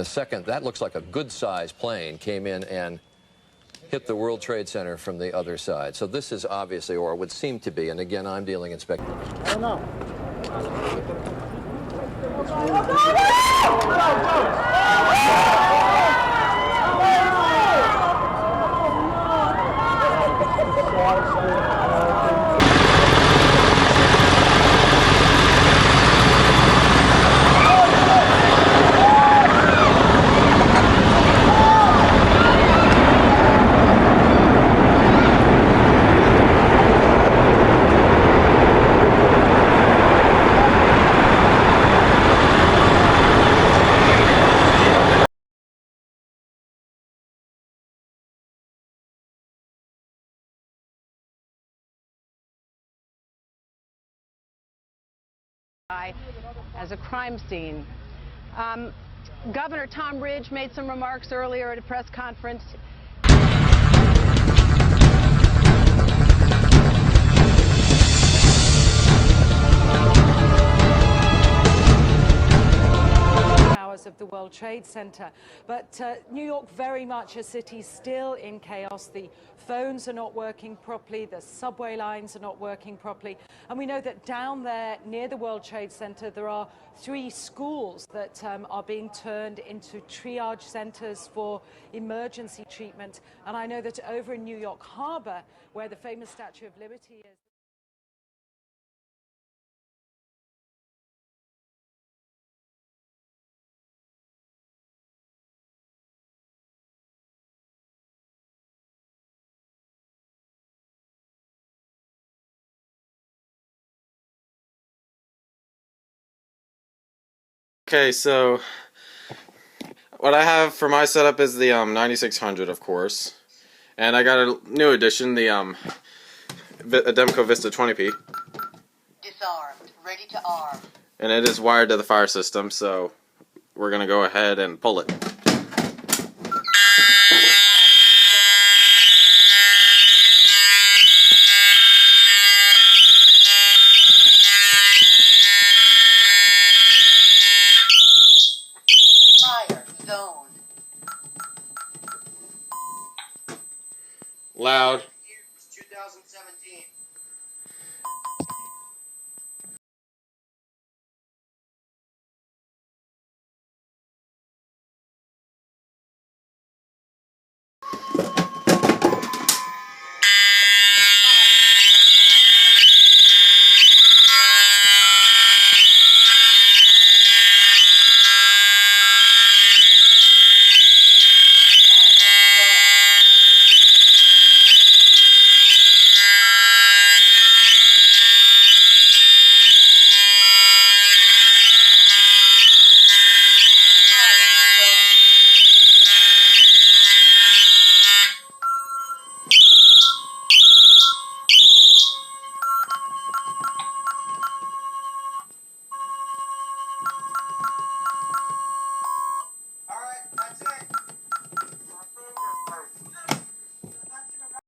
second, that looks like a good-sized plane, came in and hit the World Trade Center from the other side. So this is obviously, or would seem to be, and again, I'm dealing in speculation. I don't know. As a crime scene. Governor Tom Ridge made some remarks earlier at a press conference. Of the World Trade Center, but New York very much a city still in chaos. The phones are not working properly, the subway lines are not working properly, and we know that down there near the World Trade Center there are 3 schools that are being turned into triage centers for emergency treatment, and I know that over in New York Harbor, where the famous Statue of Liberty is. Okay, so what I have for my setup is the 9600, of course, and I got a new addition, the Demco Vista 20p. Disarmed, ready to arm. And it is wired to the fire system, so we're gonna go ahead and pull it. Loud. 2017.